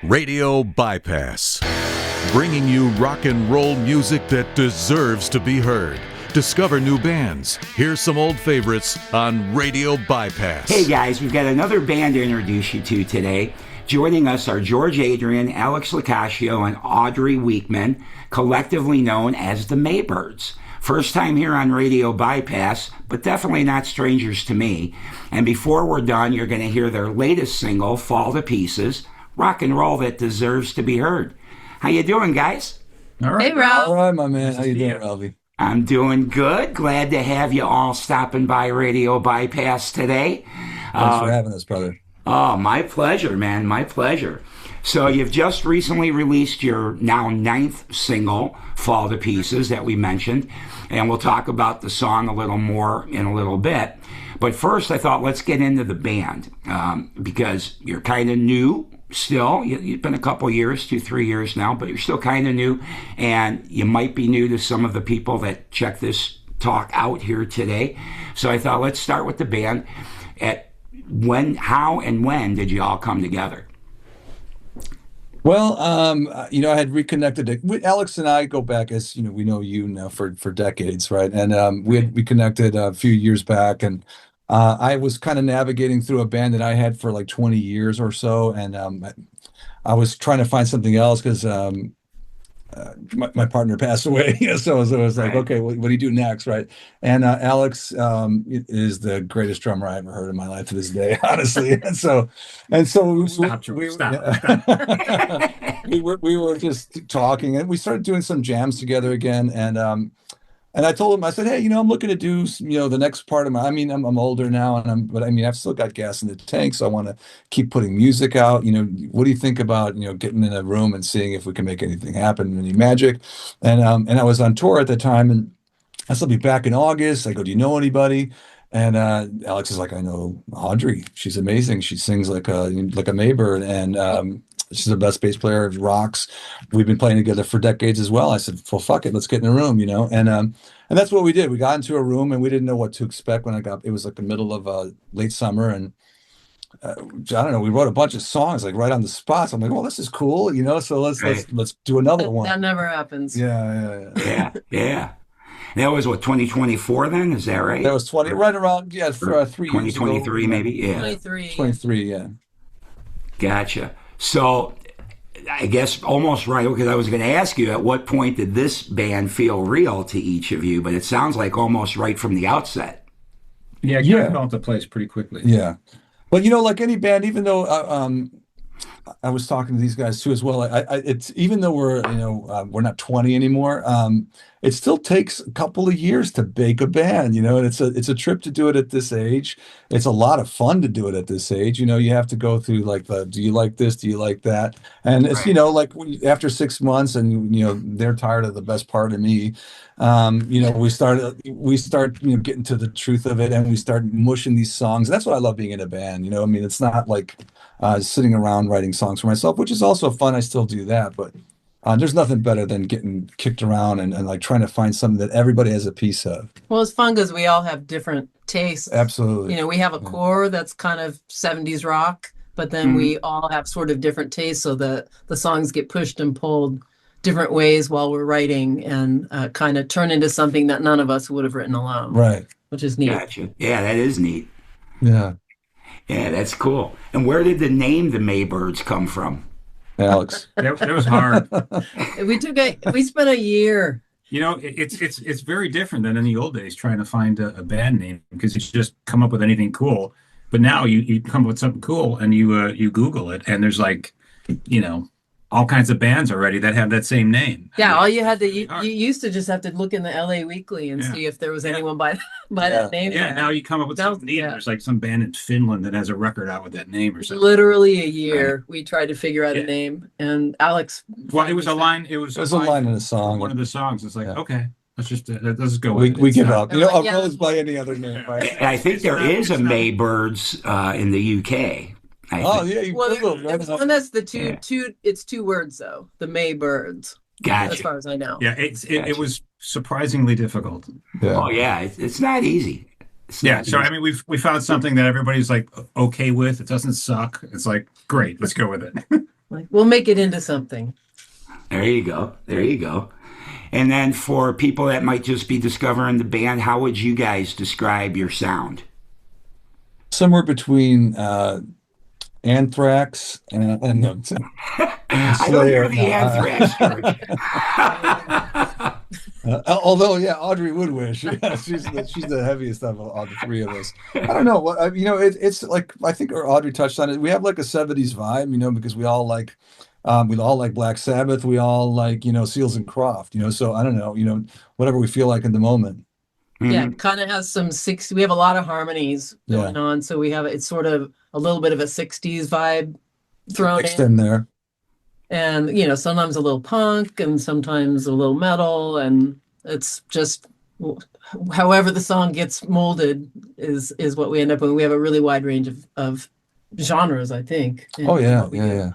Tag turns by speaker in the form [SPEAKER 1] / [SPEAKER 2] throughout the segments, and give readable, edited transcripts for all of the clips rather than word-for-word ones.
[SPEAKER 1] Radio Bypass, bringing you rock and roll music that deserves to be heard. Discover new bands. Here's some old favorites on Radio Bypass.
[SPEAKER 2] Hey guys, we've got another band to introduce you to today. Joining us are George Adrian, Alex Locascio, and Audrey Weekman, collectively known as the Maybirds. First time here on Radio Bypass, but definitely not strangers to me. And before we're done, you're going to hear their latest single, Fall to Pieces, rock and roll that deserves to be heard. How you doing, guys?
[SPEAKER 3] All right.
[SPEAKER 4] Hey, Ralph.
[SPEAKER 3] All right, my man. How you doing, Ralphie?
[SPEAKER 2] I'm doing good. Glad to have you all stopping by Radio Bypass today.
[SPEAKER 3] Thanks for having us, brother.
[SPEAKER 2] Oh, my pleasure, man. My pleasure. So you've just recently released your now 9th single, Fall to Pieces, that we mentioned. And we'll talk about the song a little more in a little bit. But first, I thought let's get into the band because you're kind of new still. You've been a couple years, 2-3 years now, but you're still kind of new. And you might be new to some of the people that check this talk out here today. So I thought let's start with the band. How and when did you all come together?
[SPEAKER 3] Well, I had reconnected. Alex and I go back, as you know, we know you now for decades, right? And we had reconnected a few years back, and I was kind of navigating through a band that I had for like 20 years or so, and I was trying to find something else because my partner passed away. So I was like, okay, what do you do next, right? And Alex is the greatest drummer I ever heard in my life to this day, honestly. And so we were just talking, and we started doing some jams together again. And I told him, I said, hey, I'm looking to do, the next part of I'm older now, but I've still got gas in the tank, so I want to keep putting music out. What do you think about, getting in a room and seeing if we can make anything happen, any magic? And I was on tour at the time, and I said, I'll be back in August. I go, do you know anybody? And Alex is like, I know Audrey. She's amazing. She sings like a Maybird, and she's the best bass player, rocks. We've been playing together for decades as well. I said, well, fuck it, let's get in a room, and that's what we did. We got into a room, and we didn't know what to expect when it was like the middle of late summer, and I don't know, we wrote a bunch of songs like right on the spot. So I'm like, well, this is cool, so let's do another one.
[SPEAKER 4] That never happens.
[SPEAKER 2] Yeah. That was 2024 then? Is that right?
[SPEAKER 3] That was 20, right around, for 3 years
[SPEAKER 2] 2023
[SPEAKER 3] ago.
[SPEAKER 2] maybe, yeah.
[SPEAKER 3] 23, yeah.
[SPEAKER 2] Gotcha. So I guess almost right, because I was going to ask you, at what point did this band feel real to each of you? But it sounds like almost right from the outset.
[SPEAKER 5] Yeah, it fell into place pretty quickly.
[SPEAKER 3] Yeah. But, like any band, even though I was talking to these guys too as well, it's even though we're not 20 anymore, it still takes a couple of years to bake a band, and it's a trip to do it at this age. It's a lot of fun to do it at this age. You have to go through like do you like this? Do you like that? And it's, like after 6 months and, they're tired of the best part of me. We start getting to the truth of it, and we start mushing these songs. And that's what I love being in a band. It's not like sitting around writing songs for myself, which is also fun. I still do that, but there's nothing better than getting kicked around and like trying to find something that everybody has a piece of.
[SPEAKER 4] Well, it's fun because we all have different tastes.
[SPEAKER 3] Absolutely.
[SPEAKER 4] We have a core that's kind of 70s rock, but then we all have sort of different tastes, so that the songs get pushed and pulled different ways while we're writing, and kind of turn into something that none of us would have written alone.
[SPEAKER 3] Right.
[SPEAKER 4] Which is neat.
[SPEAKER 2] Gotcha. Yeah, that is neat.
[SPEAKER 3] Yeah.
[SPEAKER 2] Yeah, that's cool. And where did the name the Maybirds come from?
[SPEAKER 3] Alex.
[SPEAKER 5] It was hard.
[SPEAKER 4] We spent a year.
[SPEAKER 5] It's very different than in the old days trying to find a band name, because you just come up with anything cool. But now you come up with something cool, and you Google it, and there's like, all kinds of bands already that have that same name.
[SPEAKER 4] Yeah, all you had to you used to just have to look in the LA Weekly and see if there was anyone by that name.
[SPEAKER 5] Yeah, now you come up with something neat. There's like some band in Finland that has a record out with that name or something.
[SPEAKER 4] Literally a year we tried to figure out a name, and Alex.
[SPEAKER 5] Well, it was a line. It was
[SPEAKER 3] a line in a song.
[SPEAKER 5] One of the songs. It's like, okay, let's go with it.
[SPEAKER 3] We give up. I'll always by any other name. Right?
[SPEAKER 2] I think there is a Maybirds in the UK.
[SPEAKER 4] That's the two. It's 2 words though. The Maybirds.
[SPEAKER 2] Gotcha.
[SPEAKER 4] As far as I know.
[SPEAKER 5] Yeah, it was surprisingly difficult.
[SPEAKER 2] Yeah. Oh yeah, it's not easy.
[SPEAKER 5] So I mean, we found something that everybody's like okay with. It doesn't suck. It's like great. Let's go with it.
[SPEAKER 4] Like, we'll make it into something.
[SPEAKER 2] There you go. There you go. And then for people that might just be discovering the band, how would you guys describe your sound?
[SPEAKER 3] Somewhere between Anthrax and
[SPEAKER 2] I don't hear
[SPEAKER 3] Slayer.
[SPEAKER 2] the Anthrax, George.
[SPEAKER 3] Although, yeah, Audrey would wish. Yeah, she's the heaviest of all the three of us. I don't know what it's like. I think Audrey touched on it. We have like a '70s vibe, because we all like Black Sabbath. We all like Seals and Croft. So I don't know. Whatever we feel like in the moment.
[SPEAKER 4] Yeah, it kind of has some 60s. We have a lot of harmonies going on, so it's sort of a little bit of a 60s vibe thrown
[SPEAKER 3] in there.
[SPEAKER 4] And sometimes a little punk and sometimes a little metal, and it's just however the song gets molded is what we end up with. We have a really wide range of genres, I think.
[SPEAKER 3] Oh yeah.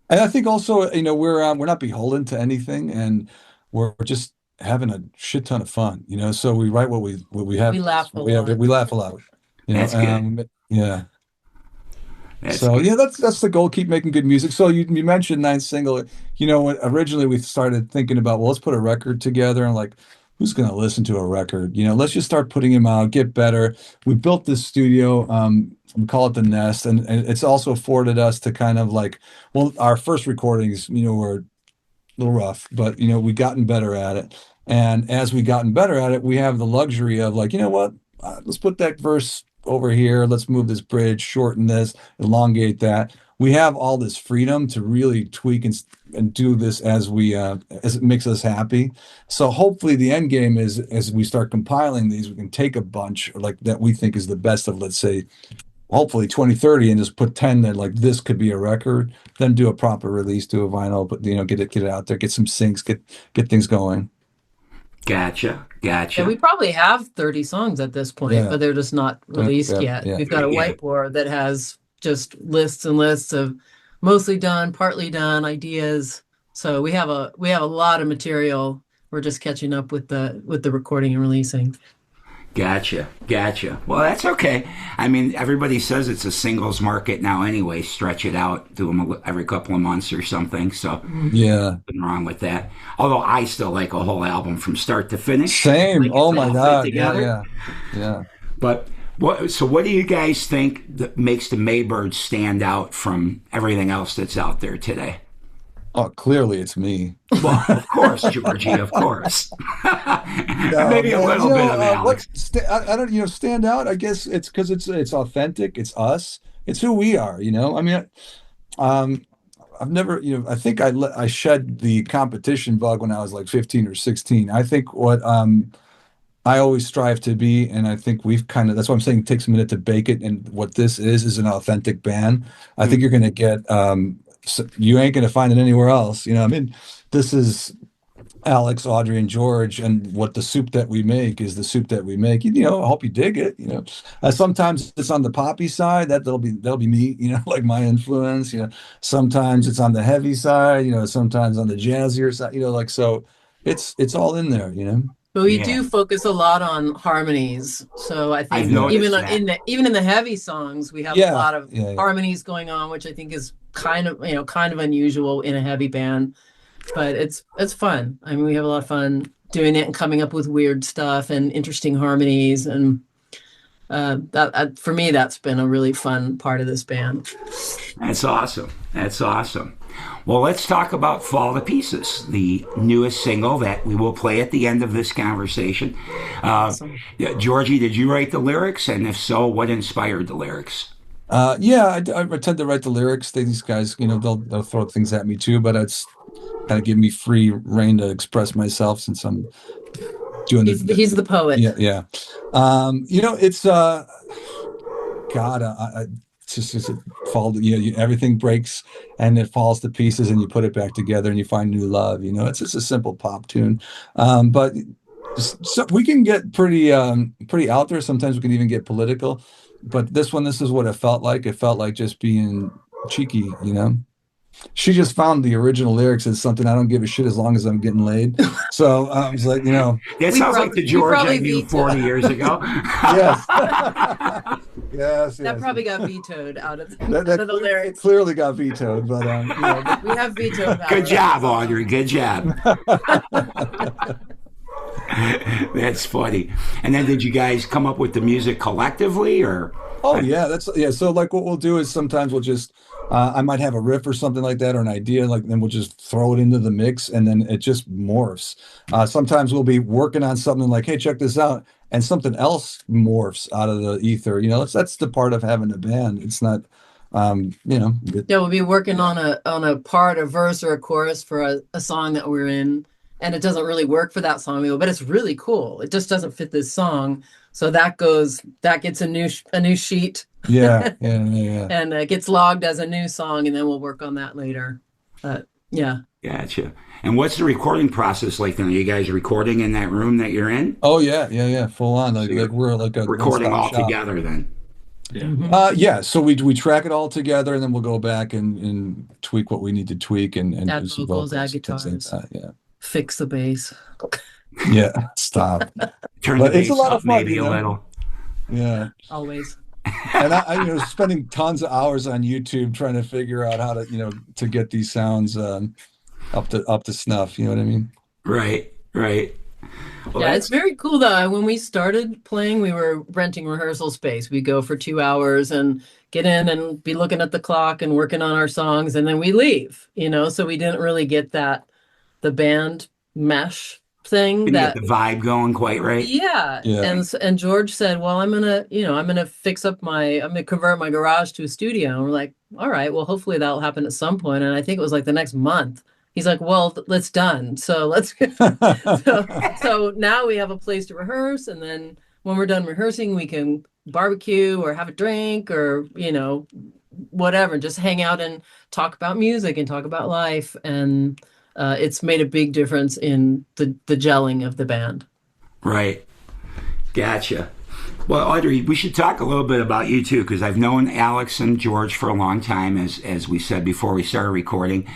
[SPEAKER 3] And I think also, we're not beholden to anything, and we're just having a shit ton of fun, so we write what we have.
[SPEAKER 4] We laugh a lot.
[SPEAKER 3] We laugh a lot.
[SPEAKER 2] That's good.
[SPEAKER 3] Yeah.
[SPEAKER 2] That's
[SPEAKER 3] So
[SPEAKER 2] good.
[SPEAKER 3] yeah, that's the goal. Keep making good music. So you mentioned ninth single. When originally we started thinking about, well, let's put a record together, and like, who's going to listen to a record? Let's just start putting them out, get better. We built this studio. We call it the Nest, and it's also afforded us to kind of like, well, our first recordings, were a little rough, but we gotten better at it. And as we gotten better at it, we have the luxury of like, what? Let's put that verse over here. Let's move this bridge, shorten this, elongate that. We have all this freedom to really tweak and do this as it makes us happy. So hopefully the end game is, as we start compiling these, we can take a bunch like that we think is the best of, let's say, hopefully 2030, and just put 10 that like this could be a record, then do a proper release, do a vinyl, but get it out there, get some syncs, get things going.
[SPEAKER 2] Gotcha.
[SPEAKER 4] Yeah, we probably have 30 songs at this point, but they're just not released yet.
[SPEAKER 3] Yeah.
[SPEAKER 4] We've got a whiteboard that has just lists and lists of mostly done, partly done ideas. So we have a lot of material. We're just catching up with the recording and releasing.
[SPEAKER 2] Gotcha. Well, that's okay. I mean, everybody says it's a singles market now anyway. Stretch it out, do them every couple of months or something. So
[SPEAKER 3] yeah,
[SPEAKER 2] nothing wrong with that. Although I still like a whole album from start to finish.
[SPEAKER 3] Same.
[SPEAKER 2] Like
[SPEAKER 3] oh my God. Yeah.
[SPEAKER 2] But what do you guys think that makes the Maybirds stand out from everything else that's out there today?
[SPEAKER 3] Oh, clearly it's me.
[SPEAKER 2] Well, of course, Georgie, of course. Maybe a little bit of Alex.
[SPEAKER 3] I don't, stand out. I guess it's because it's authentic. It's us. It's who we are. I mean, I've never, I think I shed the competition bug when I was like 15 or 16. I think what I always strive to be, and I think that's why I'm saying it takes a minute to bake it. And what this is an authentic band. I think you're going to get. So you ain't going to find it anywhere else. I mean, this is Alex, Audrey, and George, and what the soup that we make is the soup that we make. I hope you dig it. Sometimes it's on the poppy side, that'll be me. Like my influence. Sometimes it's on the heavy side. Sometimes on the jazzier side. Like so, it's all in there.
[SPEAKER 4] But we do focus a lot on harmonies. So I think even in the heavy songs, we have a lot of harmonies going on, which I think is kind of unusual in a heavy band. But it's fun. I mean, we have a lot of fun doing it and coming up with weird stuff and interesting harmonies. And that for me, that's been a really fun part of this band.
[SPEAKER 2] That's awesome. Well, let's talk about Fall to Pieces, the newest single that we will play at the end of this conversation.
[SPEAKER 4] Awesome.
[SPEAKER 2] Georgie, did you write the lyrics? And if so, what inspired the lyrics?
[SPEAKER 3] I tend to write the lyrics. These guys, they'll throw things at me too, but it's kind of give me free reign to express myself since I'm doing
[SPEAKER 4] he's the poet.
[SPEAKER 3] Yeah. It's God, it's just fall. Everything breaks and it falls to pieces, and you put it back together and you find new love. It's just a simple pop tune, but so we can get pretty out there. Sometimes we can even get political. But this is what it felt like. It felt like just being cheeky. She just found the original lyrics as something I don't give a shit as long as I'm getting laid. So I was like,
[SPEAKER 2] That sounds like the George I knew 40 years ago.
[SPEAKER 3] Yes. Yes,
[SPEAKER 4] That
[SPEAKER 3] yes.
[SPEAKER 4] probably got vetoed out of,
[SPEAKER 3] That,
[SPEAKER 4] out of the lyrics.
[SPEAKER 3] clearly got vetoed, but
[SPEAKER 4] We have veto power.
[SPEAKER 2] Good job, Audrey. Good job. That's funny. And then did you guys come up with the music collectively, or?
[SPEAKER 3] Oh yeah, so like what we'll do is sometimes we'll just I might have a riff or something like that or an idea, like then we'll just throw it into the mix and then it just morphs. Sometimes we'll be working on something like, hey, check this out, and something else morphs out of the ether. That's the part of having a band. It's not
[SPEAKER 4] Yeah, we'll be working on a part, a verse or a chorus for a song that we're in, and it doesn't really work for that song. We go, but it's really cool. It just doesn't fit this song, so that gets a new sheet.
[SPEAKER 3] Yeah.
[SPEAKER 4] And it gets logged as a new song, and then we'll work on that later. Yeah.
[SPEAKER 2] Gotcha. And what's the recording process like then? Are you guys recording in that room that you're in?
[SPEAKER 3] Oh yeah, full on. Like we're like a
[SPEAKER 2] Recording all
[SPEAKER 3] one-stop shop.
[SPEAKER 2] together then.
[SPEAKER 3] Yeah. So we track it all together and then we'll go back and tweak what we need to tweak and
[SPEAKER 4] Add
[SPEAKER 3] do some
[SPEAKER 4] vocals, add
[SPEAKER 3] things like
[SPEAKER 4] guitars.
[SPEAKER 3] that. Yeah.
[SPEAKER 4] Fix the bass.
[SPEAKER 3] Yeah. Stop.
[SPEAKER 2] Turn
[SPEAKER 3] But
[SPEAKER 2] the
[SPEAKER 3] it's a
[SPEAKER 2] bass
[SPEAKER 3] lot
[SPEAKER 2] up
[SPEAKER 3] of fun,
[SPEAKER 2] maybe a little.
[SPEAKER 3] Yeah.
[SPEAKER 4] Always.
[SPEAKER 3] And I spending tons of hours on YouTube trying to figure out how to, to get these sounds up to snuff. You know what I mean?
[SPEAKER 2] Right. Well,
[SPEAKER 4] Yeah, it's very cool though. When we started playing, we were renting rehearsal space. We go for 2 hours and get in and be looking at the clock and working on our songs, and then we leave. So we didn't really get the band mesh thing
[SPEAKER 2] didn't get the vibe going quite right.
[SPEAKER 4] Yeah. And George said, well, I'm gonna convert my garage to a studio. And we're like, all right, well, hopefully that'll happen at some point. And I think it was like the next month. He's like, well, let's done. So so now we have a place to rehearse, and then when we're done rehearsing, we can barbecue or have a drink or whatever, just hang out and talk about music and talk about life. And it's made a big difference in the gelling of the band.
[SPEAKER 2] Right. Gotcha. Well, Audrey, we should talk a little bit about you too, because I've known Alex and George for a long time, as we said before we started recording.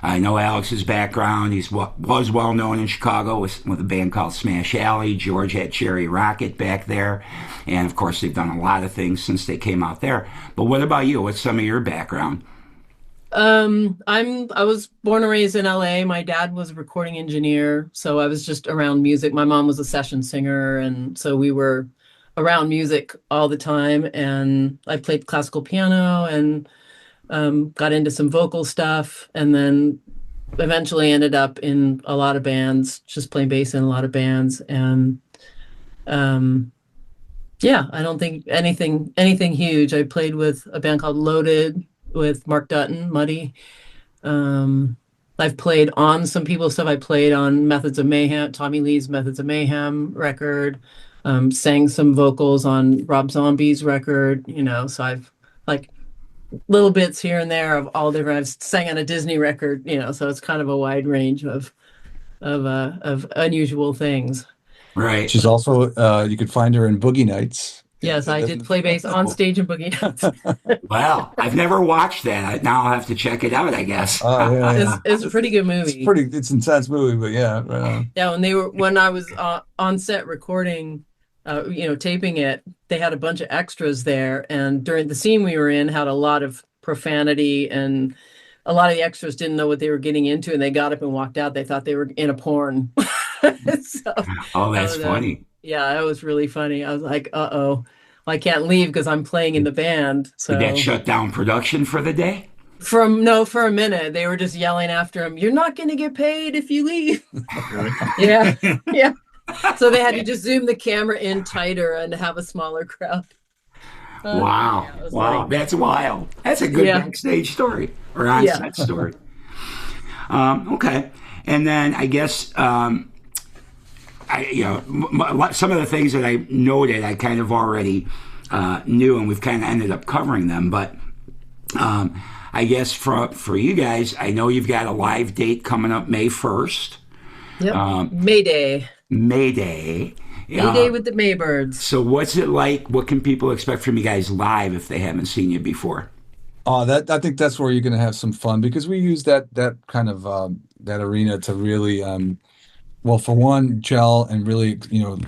[SPEAKER 2] I know Alex's background. He was well known in Chicago with a band called Smash Alley. George had Cherry Rocket back there. And of course, they've done a lot of things since they came out there. But what about you? What's some of your background?
[SPEAKER 4] I was born and raised in LA. My dad was a recording engineer, so I was just around music. My mom was a session singer, and so we were around music all the time. And I played classical piano and got into some vocal stuff, and then eventually ended up in a lot of bands, just playing bass in a lot of bands. And I don't think anything huge. I played with a band called Loaded with Mark Dutton, Muddy. I've played on some people's stuff. I played on Methods of Mayhem, Tommy Lee's Methods of Mayhem record. Sang some vocals on Rob Zombie's record. So I've like little bits here and there of all different. I've sang on a Disney record. So it's kind of a wide range of unusual things.
[SPEAKER 2] Right.
[SPEAKER 3] She's also you could find her in Boogie Nights.
[SPEAKER 4] Yes, I did play bass on stage in Boogie Nights.
[SPEAKER 2] Wow, I've never watched that. Now I'll have to check it out, I guess.
[SPEAKER 3] Oh yeah.
[SPEAKER 4] It's a pretty good movie.
[SPEAKER 3] It's an intense movie, but yeah. Right on.
[SPEAKER 4] Yeah, when I was on set recording, taping it, they had a bunch of extras there, and during the scene we were in had a lot of profanity, and a lot of the extras didn't know what they were getting into, and they got up and walked out. They thought they were in a porn.
[SPEAKER 2] Oh, that's funny.
[SPEAKER 4] Yeah, that was really funny. I was like, uh-oh, I can't leave because I'm playing in the band. So
[SPEAKER 2] did that shut down production for the day?
[SPEAKER 4] For a minute, they were just yelling after him, "You're not going to get paid if you leave." Yeah. So they had to just zoom the camera in tighter and have a smaller crowd.
[SPEAKER 2] Wow. That's wild. That's a good backstage story or on-set story. Okay. And then I guess, some of the things that I noted, I kind of already knew, and we've kind of ended up covering them. But I guess for you guys, I know you've got a live date coming up May 1st.
[SPEAKER 4] Yep. Mayday with the Maybirds.
[SPEAKER 2] So what's it like? What can people expect from you guys live if they haven't seen you before?
[SPEAKER 3] Oh, I think that's where you're going to have some fun, because we use that kind of that arena to really Well, for one, gel, and really,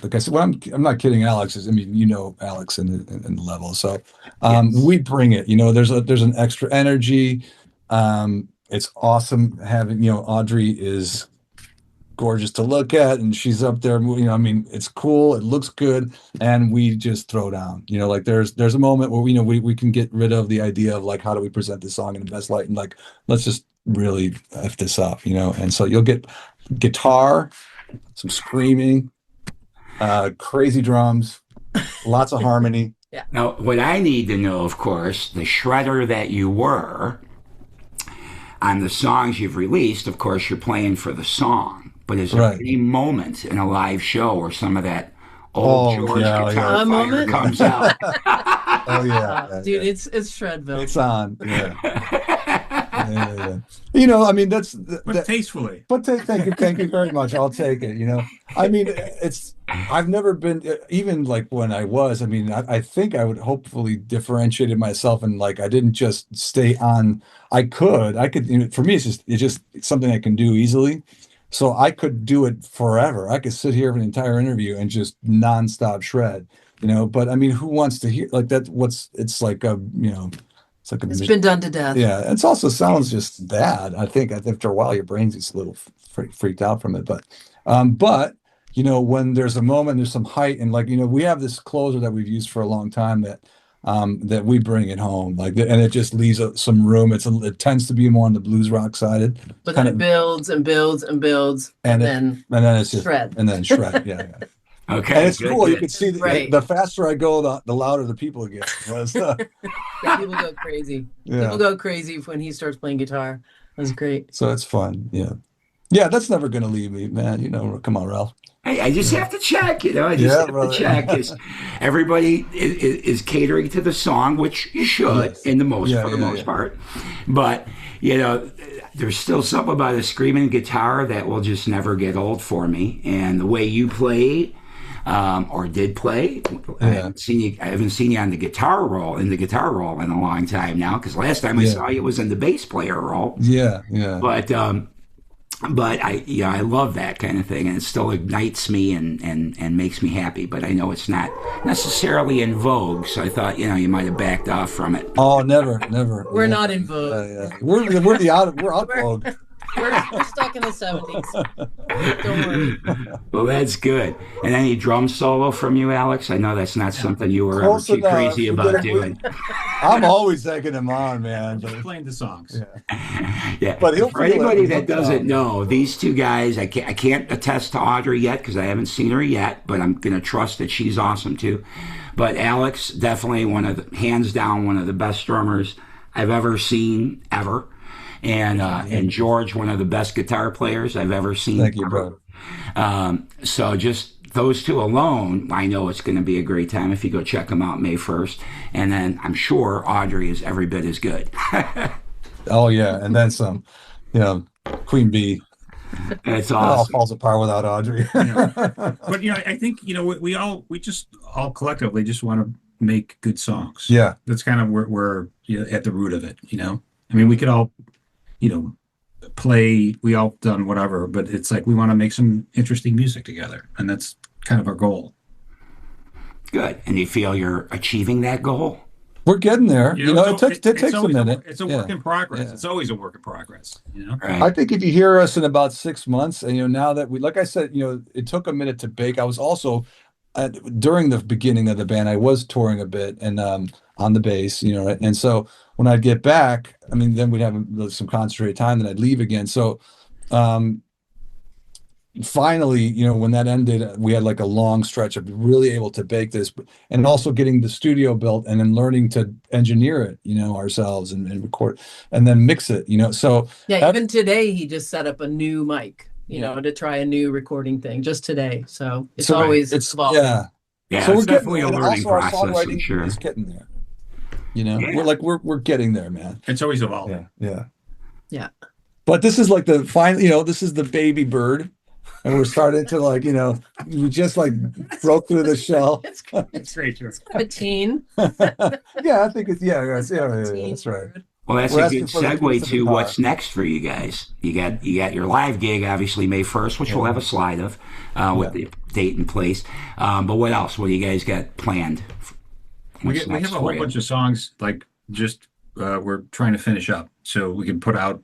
[SPEAKER 3] like I said, well, I'm not kidding, Alex. I mean, Alex in the level. So,
[SPEAKER 2] Yes.
[SPEAKER 3] we bring it. There's an extra energy. It's awesome having, Audrey is gorgeous to look at, and she's up there. I mean, it's cool. It looks good, and we just throw down. Like there's a moment where we can get rid of the idea of like how do we present the song in the best light, and like let's just really f this up. And so you'll get guitar, some screaming, crazy drums, lots of harmony.
[SPEAKER 4] Yeah.
[SPEAKER 2] Now, what I need to know, of course, the shredder that you were on the songs you've released, of course, you're playing for the song. But is there
[SPEAKER 3] Right.
[SPEAKER 2] any moment in a live show where some of that old George guitar fire
[SPEAKER 4] moment?
[SPEAKER 2] comes out?
[SPEAKER 3] Oh yeah,
[SPEAKER 4] Dude, it's Shredville.
[SPEAKER 3] it's on. Yeah. Yeah. I mean,
[SPEAKER 5] But tastefully.
[SPEAKER 3] But thank you very much. I'll take it. I mean, I've never been, even like when I was. I mean, I think I would hopefully differentiated myself, and like I didn't just stay on. I could. For me, it's just something I can do easily. So I could do it forever. I could sit here for an entire interview and just nonstop shred. But I mean, who wants to hear like that? It's like a, it's like a
[SPEAKER 4] It's been done to death.
[SPEAKER 3] yeah, it also sounds just bad. I think after a while, your brain gets a little freaked out from it. But when there's a moment, there's some height, and like we have this closer that we've used for a long time that we bring it home, like, and it just leaves some room. It tends to be more on the blues rock side,
[SPEAKER 4] But then it builds and builds and builds, and then
[SPEAKER 3] it's just
[SPEAKER 4] shred.
[SPEAKER 3] and then shred. Yeah.
[SPEAKER 2] Okay.
[SPEAKER 3] And it's
[SPEAKER 2] good,
[SPEAKER 3] cool. You
[SPEAKER 2] good.
[SPEAKER 3] can see
[SPEAKER 4] Right.
[SPEAKER 3] the faster I go, the louder the people get.
[SPEAKER 4] Yeah, people go crazy.
[SPEAKER 3] Yeah.
[SPEAKER 4] People go crazy when he starts playing guitar. That's great.
[SPEAKER 3] So it's fun. Yeah. Yeah, that's never going to leave me, man. Come on, Ralph.
[SPEAKER 2] Hey, I just have to check, I just have
[SPEAKER 3] brother.
[SPEAKER 2] to check. Everybody is catering to the song, which you should,
[SPEAKER 3] Yes.
[SPEAKER 2] in the most
[SPEAKER 3] Yeah,
[SPEAKER 2] for the
[SPEAKER 3] yeah,
[SPEAKER 2] most
[SPEAKER 3] yeah.
[SPEAKER 2] part. But there's still something about a screaming guitar that will just never get old for me. And the way you play, or did play, I haven't seen you on the guitar roll in a long time now. Because last time I saw you was in the bass player role.
[SPEAKER 3] Yeah.
[SPEAKER 2] But I love that kind of thing, and it still ignites me and makes me happy. But I know it's not necessarily in vogue, so I thought you might have backed off from it.
[SPEAKER 3] Oh, never.
[SPEAKER 4] We're not in vogue.
[SPEAKER 3] Yeah. We're out vogue.
[SPEAKER 4] We're stuck in the 70s. Don't worry.
[SPEAKER 2] Well, that's good. And any drum solo from you, Alex? I know that's not something you were ever
[SPEAKER 3] Close
[SPEAKER 2] too
[SPEAKER 3] enough.
[SPEAKER 2] crazy about doing.
[SPEAKER 3] I'm always taking him on, man.
[SPEAKER 5] Just playing the songs.
[SPEAKER 2] Yeah.
[SPEAKER 3] But he'll
[SPEAKER 2] For
[SPEAKER 3] feel it.
[SPEAKER 2] anybody that
[SPEAKER 3] He'll
[SPEAKER 2] doesn't
[SPEAKER 3] come.
[SPEAKER 2] know, these two guys, I can't attest to Audrey yet because I haven't seen her yet, but I'm going to trust that she's awesome too. But Alex, definitely hands down, one of the best drummers I've ever seen ever. And George, one of the best guitar players I've ever seen.
[SPEAKER 3] Thank you,
[SPEAKER 2] ever.
[SPEAKER 3] brother.
[SPEAKER 2] So just those two alone, I know it's going to be a great time if you go check them out May 1st. And then I'm sure Audrey is every bit as good.
[SPEAKER 3] Oh yeah, and then some. Queen Bee.
[SPEAKER 2] It's
[SPEAKER 3] It all
[SPEAKER 2] awesome.
[SPEAKER 3] falls apart without Audrey.
[SPEAKER 5] But I think we just all collectively just want to make good songs.
[SPEAKER 3] Yeah.
[SPEAKER 5] That's kind of where we're at the root of it. I mean, we could all play. We all done whatever, but it's like we want to make some interesting music together, and that's kind of our goal.
[SPEAKER 2] Good. And you feel you're achieving that goal?
[SPEAKER 3] We're getting there. It takes a
[SPEAKER 5] always
[SPEAKER 3] minute.
[SPEAKER 5] It's a work in progress.
[SPEAKER 3] Yeah.
[SPEAKER 5] It's always a work in progress.
[SPEAKER 2] Right.
[SPEAKER 3] I think if you hear us in about 6 months, and now that like I said, it took a minute to bake. I was also during the beginning of the band, I was touring a bit and on the bass, and so when I'd get back, I mean, then we'd have some concentrated time, then I'd leave again. So finally, when that ended, we had like a long stretch of really able to bake this, and also getting the studio built and then learning to engineer it, ourselves and record and then mix it, so
[SPEAKER 4] Yeah, even today he just set up a new mic, to try a new recording thing just today. So it's always evolving.
[SPEAKER 2] Yeah,
[SPEAKER 3] So
[SPEAKER 2] it's
[SPEAKER 3] we're
[SPEAKER 2] definitely a
[SPEAKER 3] getting,
[SPEAKER 2] learning
[SPEAKER 3] also our
[SPEAKER 2] process, I'm
[SPEAKER 3] songwriting
[SPEAKER 2] sure.
[SPEAKER 3] is getting there.
[SPEAKER 2] Yeah.
[SPEAKER 3] We're getting there, man.
[SPEAKER 5] It's always evolving.
[SPEAKER 4] Yeah.
[SPEAKER 3] But this is like the final, this is the baby bird, and we're starting to we just like broke through the shell.
[SPEAKER 5] It's great. Sure.
[SPEAKER 4] A teen.
[SPEAKER 3] Yeah, I think it's
[SPEAKER 4] Teen
[SPEAKER 3] that's right.
[SPEAKER 4] bird.
[SPEAKER 2] Well, that's
[SPEAKER 3] We're
[SPEAKER 2] a
[SPEAKER 3] asking
[SPEAKER 2] good
[SPEAKER 3] for the
[SPEAKER 2] segue
[SPEAKER 3] keys to the
[SPEAKER 2] to
[SPEAKER 3] car.
[SPEAKER 2] what's next for you guys. You got your live gig, obviously May 1st, which we'll have a slide of with the date and place. But what else? What do you guys got planned?
[SPEAKER 5] We have a whole bunch of songs like just we're trying to finish up so we can put out,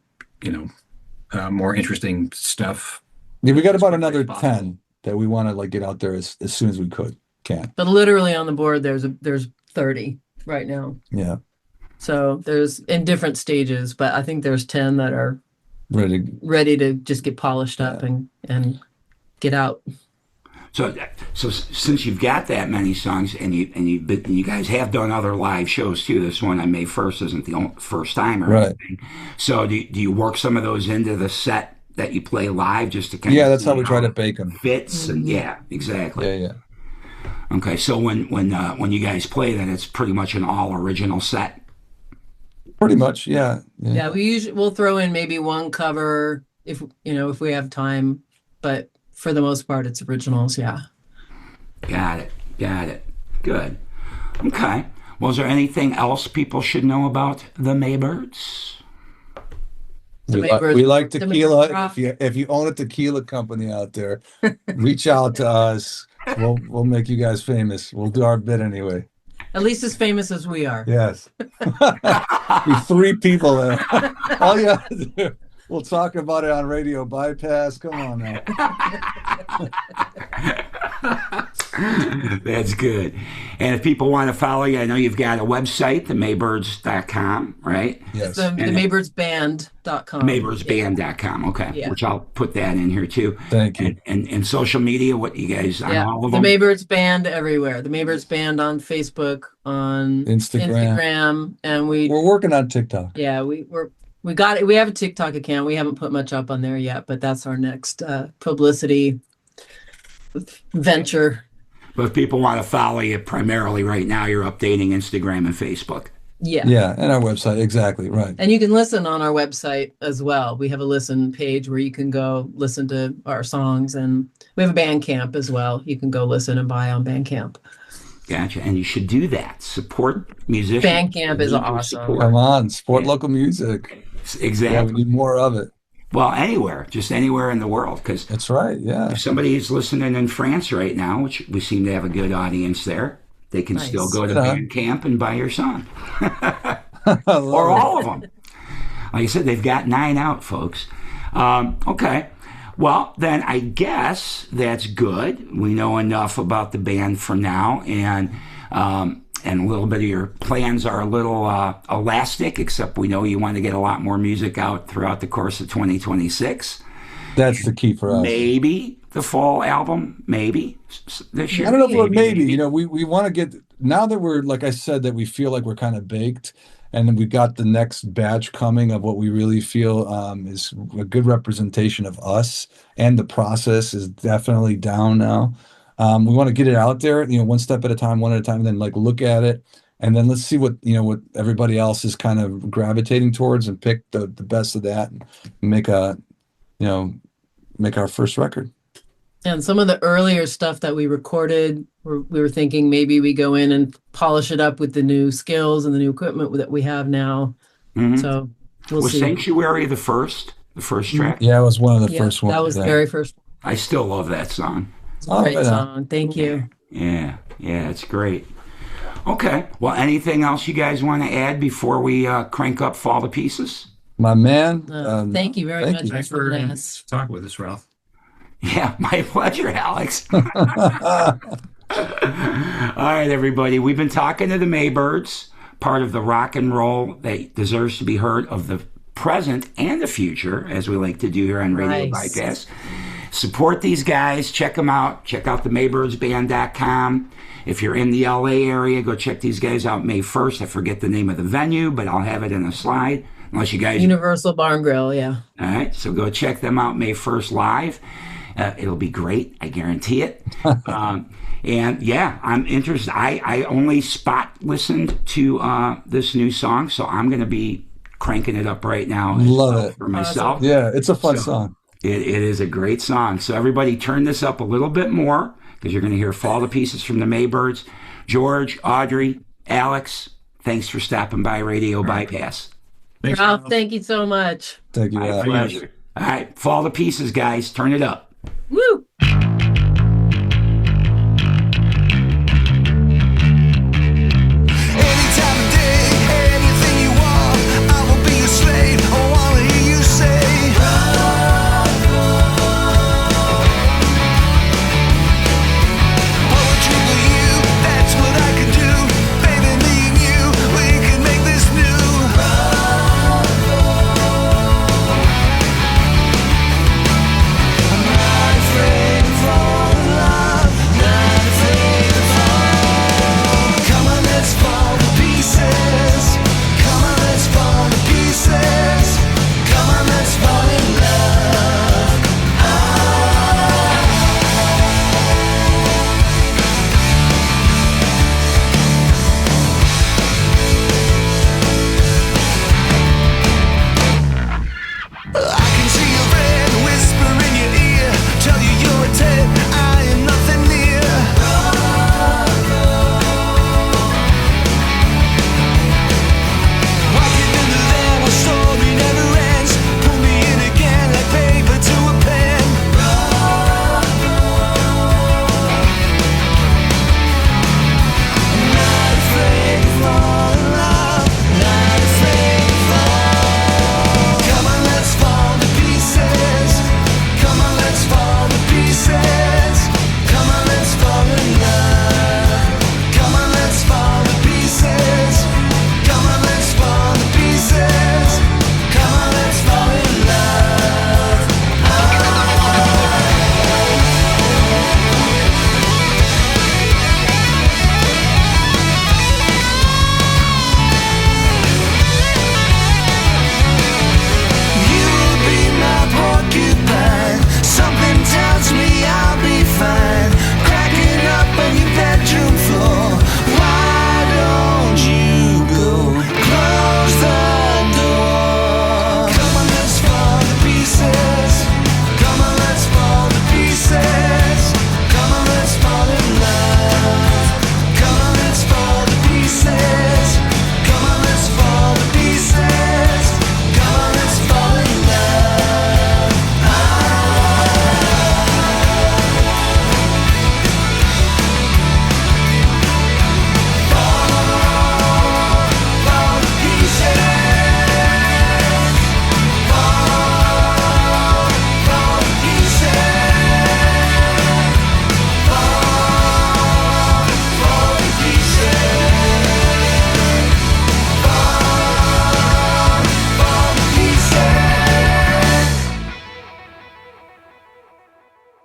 [SPEAKER 5] more interesting stuff.
[SPEAKER 3] Yeah, we got about
[SPEAKER 5] As quickly
[SPEAKER 3] another
[SPEAKER 5] as possible.
[SPEAKER 3] 10 that we want to like get out there as soon as we can.
[SPEAKER 4] But literally on the board, there's 30 right now.
[SPEAKER 3] Yeah.
[SPEAKER 4] So there's in different stages, but I think there's 10 that are
[SPEAKER 3] Ready.
[SPEAKER 4] to just get polished up and get out.
[SPEAKER 2] So since you've got that many songs, and you guys have done other live shows too. This one on May 1st isn't the first time or anything. So do you work some of those into the set that you play live just to kind of
[SPEAKER 3] That's how we try to bake them.
[SPEAKER 2] fits and exactly.
[SPEAKER 3] Yeah.
[SPEAKER 2] Okay, so when you guys play that, it's pretty much an all original set.
[SPEAKER 3] Pretty much, yeah.
[SPEAKER 4] Yeah, we'll throw in maybe one cover if we have time, but for the most part it's originals, yeah.
[SPEAKER 2] Got it. Good. Okay. Well, is there anything else people should know about the Maybirds?
[SPEAKER 3] We like
[SPEAKER 4] The
[SPEAKER 3] tequila.
[SPEAKER 4] Maybirds
[SPEAKER 3] If you own a tequila company out there, reach out to us. We'll make you guys famous. We'll do our bit anyway.
[SPEAKER 4] At least as famous as we are.
[SPEAKER 3] Yes. We 3 people there. All you have to do. We'll talk about it on RadioBypass. Come on now.
[SPEAKER 2] That's good. And if people want to follow you, I know you've got a website, themaybirds.com, right?
[SPEAKER 3] Yes.
[SPEAKER 4] The Maybirdsband.com.
[SPEAKER 2] Maybirdsband.com, okay.
[SPEAKER 4] Yeah.
[SPEAKER 2] Which I'll put that in here too.
[SPEAKER 3] Thank you.
[SPEAKER 2] And social media, what you guys on all of
[SPEAKER 4] The
[SPEAKER 2] them?
[SPEAKER 4] Maybirds Band everywhere. The Maybirds Band on Facebook, on Instagram, and
[SPEAKER 3] We're working on TikTok.
[SPEAKER 4] yeah, we got it. We have a TikTok account. We haven't put much up on there yet, but that's our next publicity venture.
[SPEAKER 2] But if people want to follow you primarily right now, you're updating Instagram and Facebook.
[SPEAKER 4] Yeah.
[SPEAKER 3] Yeah, and our website. Exactly, right.
[SPEAKER 4] And you can listen on our website as well. We have a listen page where you can go listen to our songs, and we have a Bandcamp as well. You can go listen and buy on Bandcamp.
[SPEAKER 2] Gotcha. And you should do that. Support musicians.
[SPEAKER 4] Bandcamp is
[SPEAKER 2] Need your
[SPEAKER 4] awesome.
[SPEAKER 2] support.
[SPEAKER 3] Come on, support local music.
[SPEAKER 2] Exactly.
[SPEAKER 3] Yeah, we need more of it.
[SPEAKER 2] Well, just anywhere in the world, because
[SPEAKER 3] That's right, yeah.
[SPEAKER 2] if somebody's listening in France right now, which we seem to have a good audience there, they can
[SPEAKER 4] Nice.
[SPEAKER 2] still go to
[SPEAKER 3] Yeah.
[SPEAKER 2] Bandcamp and buy your song.
[SPEAKER 3] I
[SPEAKER 2] Or
[SPEAKER 3] love
[SPEAKER 2] all of them. Like I said, they've got 9 out, folks. Okay. Well, then I guess that's good. We know enough about the band for now, and a little bit of your plans are a little elastic, except we know you want to get a lot more music out throughout the course of 2026.
[SPEAKER 3] That's the key for us.
[SPEAKER 2] Maybe the fall album, maybe this year.
[SPEAKER 3] I don't know if maybe. We want to get, now that we're, like I said, that we feel like we're kind of baked, and then we got the next batch coming of what we really feel is a good representation of us, and the process is definitely down now. We want to get it out there, one step at a time, one at a time, and then like look at it, and then let's see what everybody else is kind of gravitating towards, and pick the best of that, and make our first record.
[SPEAKER 4] And some of the earlier stuff that we recorded, we were thinking maybe we go in and polish it up with the new skills and the new equipment that we have now.
[SPEAKER 2] Mhm.
[SPEAKER 4] So we'll
[SPEAKER 2] Was
[SPEAKER 4] see.
[SPEAKER 2] Sanctuary the first track?
[SPEAKER 3] Yeah, it was one of the
[SPEAKER 4] Yeah,
[SPEAKER 3] first ones.
[SPEAKER 4] that was the
[SPEAKER 3] yeah.
[SPEAKER 4] very first
[SPEAKER 2] I still love that song.
[SPEAKER 3] Oh,
[SPEAKER 4] great
[SPEAKER 3] yeah.
[SPEAKER 4] song. Thank you.
[SPEAKER 2] Yeah, it's great. Okay. Well, anything else you guys want to add before we crank up Fall to Pieces?
[SPEAKER 3] My man.
[SPEAKER 4] Thank you very
[SPEAKER 3] thank
[SPEAKER 4] much
[SPEAKER 3] you.
[SPEAKER 5] Thanks
[SPEAKER 4] for
[SPEAKER 5] for
[SPEAKER 4] this.
[SPEAKER 5] talking with us, Ralph.
[SPEAKER 2] Yeah, my pleasure, Alex. All right, everybody. We've been talking to the Maybirds, part of the rock and roll that deserves to be heard of the present and the future, as we like to do here on Radio
[SPEAKER 4] Nice.
[SPEAKER 2] Bypass. Support these guys. Check them out. Check out the Maybirdsband.com. If you're in the LA area, go check these guys out May 1st. I forget the name of the venue, but I'll have it in a slide. Unless you guys...
[SPEAKER 4] Universal Barn Grill, yeah.
[SPEAKER 2] All right, so go check them out May 1st live. It'll be great. I guarantee it. And yeah, I'm interested. I only spot listened to this new song, so I'm going to be cranking it up right now.
[SPEAKER 3] Love it.
[SPEAKER 2] For myself.
[SPEAKER 3] Yeah, it's a fun
[SPEAKER 2] So-
[SPEAKER 3] song.
[SPEAKER 2] It is a great song. So everybody turn this up a little bit more, because you're going to hear Fall to Pieces from the Maybirds. George, Audrey, Alex, thanks for stopping by Radio Bypass.
[SPEAKER 5] Thanks,
[SPEAKER 4] Ralph,
[SPEAKER 5] Ralph.
[SPEAKER 4] thank you so much.
[SPEAKER 3] Thank you.
[SPEAKER 2] My
[SPEAKER 3] Ralph.
[SPEAKER 2] pleasure. All right, fall to pieces, guys. Turn it up.
[SPEAKER 4] Woo!